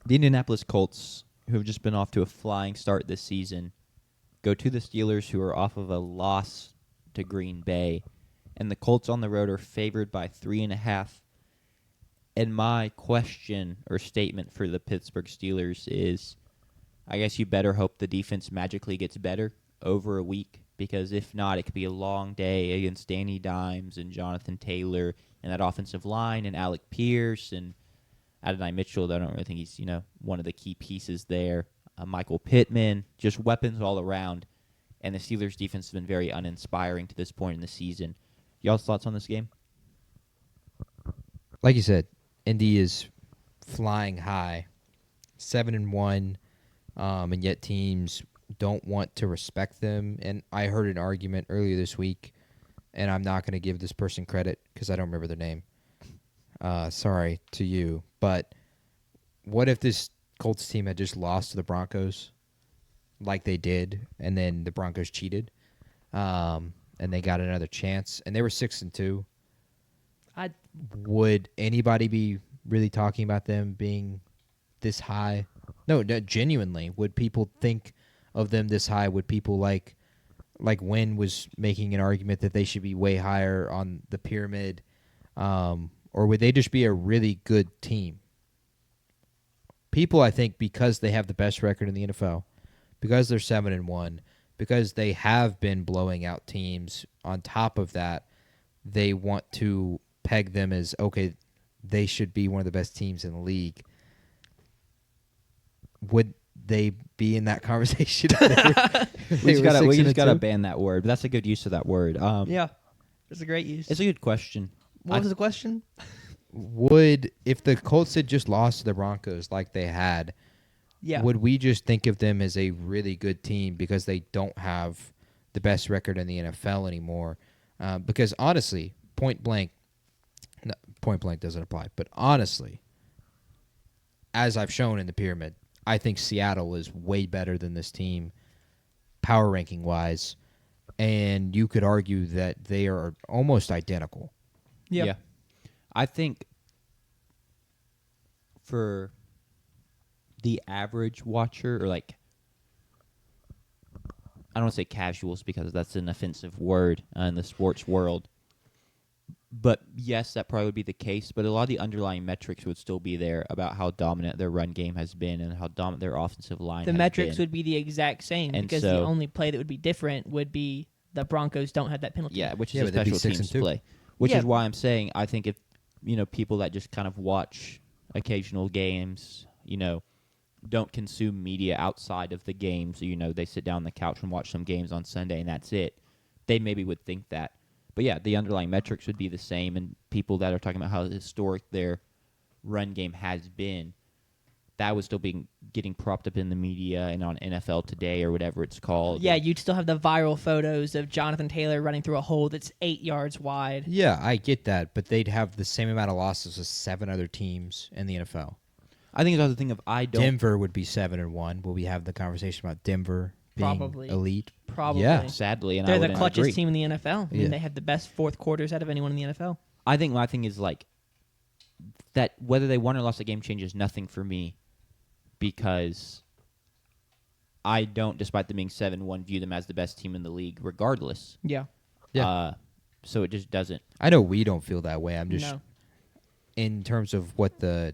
The Indianapolis Colts, who have just been off to a flying start this season, go to the Steelers, who are off of a loss to Green Bay. And the Colts on the road are favored by 3.5. And my question or statement for the Pittsburgh Steelers is, I guess you better hope the defense magically gets better over a week, because if not, it could be a long day against Danny Dimes and Jonathan Taylor and that offensive line and Alec Pierce and Adonai Mitchell. I don't really think he's one of the key pieces there. Michael Pittman, just weapons all around. And the Steelers' defense has been very uninspiring to this point in the season. Y'all's thoughts on this game? Like you said, Indy is flying high, 7-1, and yet teams don't want to respect them. And I heard an argument earlier this week, and I'm not going to give this person credit because I don't remember their name. Sorry to you, but what if this Colts team had just lost to the Broncos like they did, and then the Broncos cheated, and they got another chance, and they were 6-2? Would anybody be really talking about them being this high? No, genuinely. Would people think of them this high? Would people like Wynn was making an argument that they should be way higher on the pyramid? Or would they just be a really good team? People, I think, because they have the best record in the NFL, because they're 7-1, because they have been blowing out teams, on top of that, they want to peg them as, okay, they should be one of the best teams in the league. Would they be in that conversation? We just got to ban that word, but that's a good use of that word. Yeah, it's a great use. It's a good question. What was the question? If the Colts had just lost to the Broncos like they had, would we just think of them as a really good team because they don't have the best record in the NFL anymore? Because honestly, point blank doesn't apply, but honestly, as I've shown in the pyramid, I think Seattle is way better than this team, power ranking wise, and you could argue that they are almost identical. Yeah. I think for the average watcher, or I don't want to say casuals because that's an offensive word in the sports world, but yes, that probably would be the case, but a lot of the underlying metrics would still be there about how dominant their run game has been and how dominant their offensive line has been. The metrics would be the exact same, and because the only play that would be different would be the Broncos don't have that penalty. Yeah, which is a special teams play. Which is why I'm saying I think if people that just kind of watch occasional games, don't consume media outside of the games, they sit down on the couch and watch some games on Sunday and that's it, they maybe would think that. But yeah, the underlying metrics would be the same, and people that are talking about how historic their run game has been, that was still getting propped up in the media and on NFL Today or whatever it's called. Yeah, you'd still have the viral photos of Jonathan Taylor running through a hole that's 8 yards wide. Yeah, I get that, but they'd have the same amount of losses as 7 other teams in the NFL. I think it's also the thing of Denver would be 7-1. Will we have the conversation about Denver being Probably. elite? Probably. Yeah. Sadly, and they're I the would agree. clutchest team in the NFL. I mean, they have the best fourth quarters out of anyone in the NFL. I think my thing is that whether they won or lost the game changes nothing for me, because I don't, despite them being 7-1, view them as the best team in the league regardless. Yeah. So it just doesn't. I know we don't feel that way. I'm just No. in terms of what the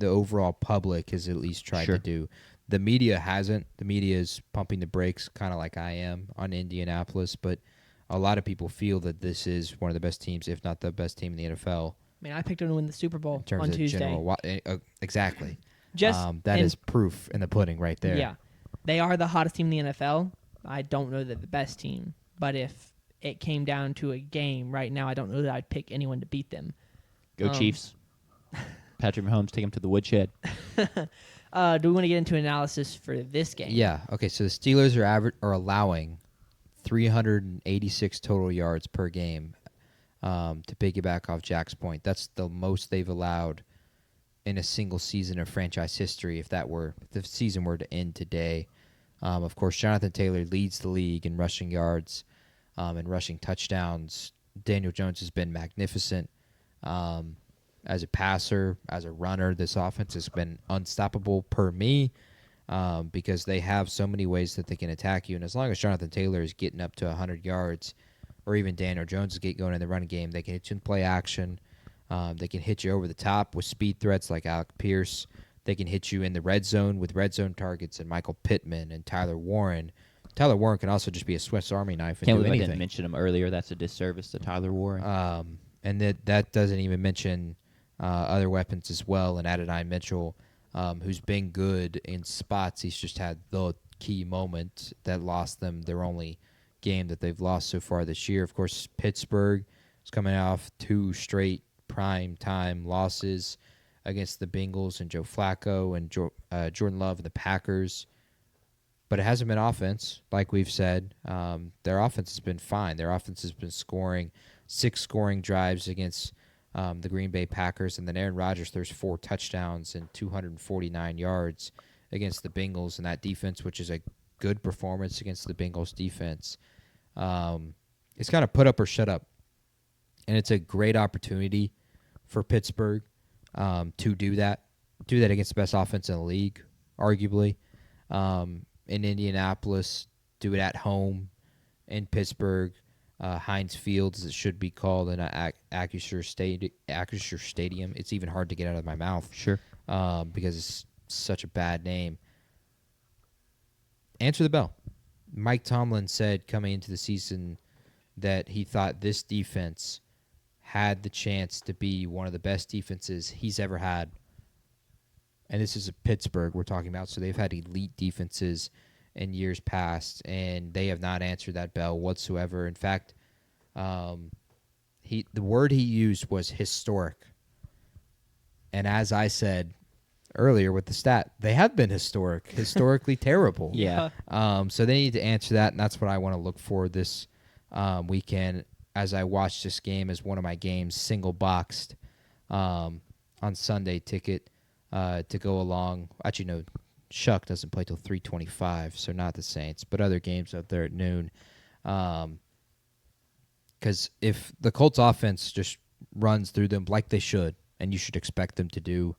overall public has at least tried to do. The media hasn't. The media is pumping the brakes, kind of like I am on Indianapolis, but a lot of people feel that this is one of the best teams, if not the best team in the NFL. I mean, I picked them to win the Super Bowl In terms on of Tuesday. Exactly. That is proof in the pudding right there. Yeah. They are the hottest team in the NFL. I don't know that they're the best team, but if it came down to a game right now, I don't know that I'd pick anyone to beat them. Go Chiefs. Patrick Mahomes, take him to the woodshed. Do we want to get into analysis for this game? Yeah. Okay, so the Steelers are allowing 386 total yards per game. To piggyback off Jack's point, that's the most they've allowed in a single season of franchise history. If the season were to end today, of course, Jonathan Taylor leads the league in rushing yards and rushing touchdowns. Daniel Jones has been magnificent. as a passer, as a runner, this offense has been unstoppable per me because they have so many ways that they can attack you. And as long as Jonathan Taylor is getting up to 100 yards, or even Daniel Jones is going in the running game, they can hit you in play action. They can hit you over the top with speed threats like Alec Pierce. They can hit you in the red zone with red zone targets and Michael Pittman and Tyler Warren. Tyler Warren can also just be a Swiss Army knife and Can't do believe I anything. didn't mention him earlier. That's a disservice to Tyler Warren. And that doesn't even mention other weapons as well. And Adonai Mitchell, who's been good in spots. He's just had the key moment that lost them their only game that they've lost so far this year. Of course, Pittsburgh is coming off 2 straight prime time losses against the Bengals and Joe Flacco and Jordan Love and the Packers. But it hasn't been offense, like we've said. Their offense has been fine. Their offense has been scoring 6 scoring drives against the Green Bay Packers, and then Aaron Rodgers throws 4 touchdowns and 249 yards against the Bengals, and that defense, which is a good performance against the Bengals defense. It's kind of put up or shut up, and it's a great opportunity for Pittsburgh to do that against the best offense in the league, arguably. In Indianapolis, do it at home. In Pittsburgh, Heinz Field, as it should be called, in Acrisure Stadium. It's even hard to get out of my mouth. Sure. Because it's such a bad name. Answer the bell. Mike Tomlin said coming into the season that he thought this defense had the chance to be one of the best defenses he's ever had. And this is a Pittsburgh we're talking about, so they've had elite defenses in years past, and they have not answered that bell whatsoever. In fact, the word he used was historic. And as I said earlier with the stat, they have been historically terrible. Yeah. So they need to answer that, and that's what I want to look for this weekend as I watch this game as one of my games, single-boxed on Sunday ticket to go along. Actually, no, Shuck doesn't play till 3:25, so not the Saints, but other games up there at noon. Because if the Colts offense just runs through them like they should, and you should expect them to do,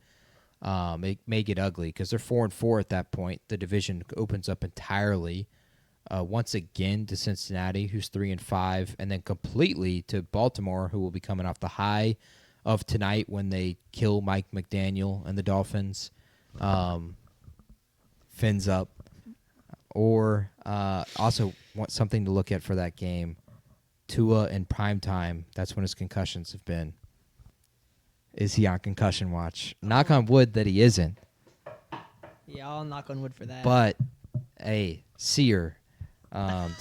it may get ugly because they're 4-4 at that point. The division opens up entirely once again to Cincinnati, who's 3-5, and then completely to Baltimore, who will be coming off the high of tonight when they kill Mike McDaniel and the Dolphins. Fins up. Or also want something to look at for that game. Tua in primetime, that's when his concussions have been. Is he on concussion watch? Knock on wood that he isn't. Yeah, I'll knock on wood for that. But, hey, Seer.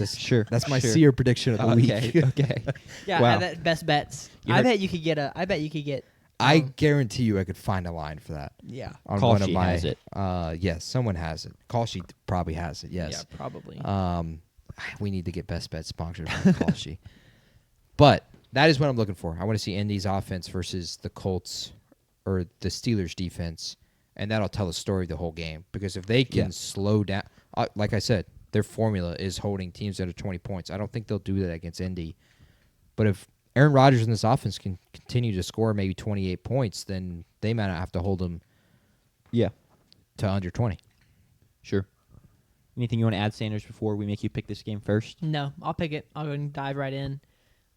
Sure. That's my sure. Seer prediction of the week. Okay. yeah, Wow. best bets. You I heard- bet you could get. I guarantee you I could find a line for that. Yeah. On Call one of sheet my, has it. Yes, someone has it. Call sheet probably has it, yes. Yeah, probably. We need to get Best Bet sponsored by Call sheet. But that is what I'm looking for. I want to see Indy's offense versus the Colts or the Steelers defense, and that'll tell the story of the whole game. Because if they can slow down, like I said, their formula is holding teams under 20 points. I don't think they'll do that against Indy. But if Aaron Rodgers and this offense can continue to score maybe 28 points, then they might not have to hold them Yeah. to under 20. Sure. Anything you want to add, Sanders, before we make you pick this game first? No, I'll pick it. I'll go and dive right in.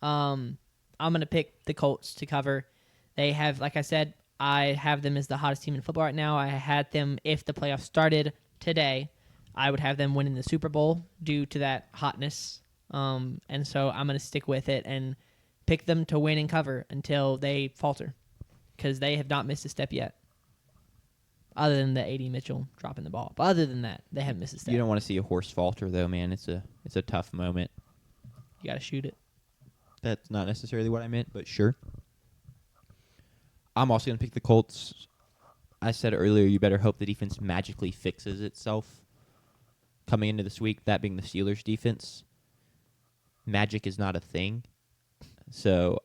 I'm going to pick the Colts to cover. They have, like I said, I have them as the hottest team in football right now. I had them, if the playoffs started today, I would have them winning the Super Bowl due to that hotness. And so I'm going to stick with it and pick them to win and cover until they falter because they have not missed a step yet. Other than the A.D. Mitchell dropping the ball. But other than that, they haven't missed a step. You don't want to see a horse falter, though, man. It's a tough moment. You got to shoot it. That's not necessarily what I meant, but sure. I'm also going to pick the Colts. I said earlier, you better hope the defense magically fixes itself coming into this week, that being the Steelers' defense. Magic is not a thing. So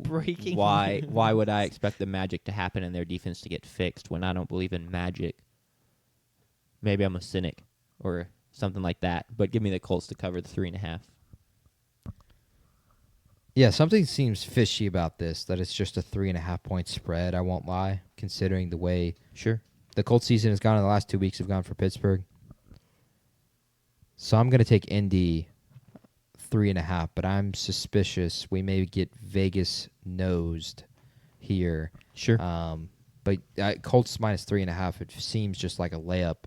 Breaking why news. would I expect the magic to happen and their defense to get fixed when I don't believe in magic? Maybe I'm a cynic or something like that, but give me the Colts to cover the 3.5. Yeah, something seems fishy about this, that it's just a 3.5 point spread, I won't lie, considering the way Sure. the Colts season has gone in the last 2 weeks have gone for Pittsburgh. So I'm going to take Indy 3.5, but I'm suspicious we may get Vegas nosed here. Sure. But Colts minus 3.5, it seems just like a layup,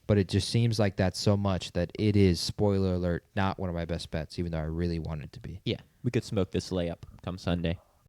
but it just seems like that's so much that it is, spoiler alert, not one of my best bets, even though I really want it to be. Yeah, we could smoke this layup come Sunday.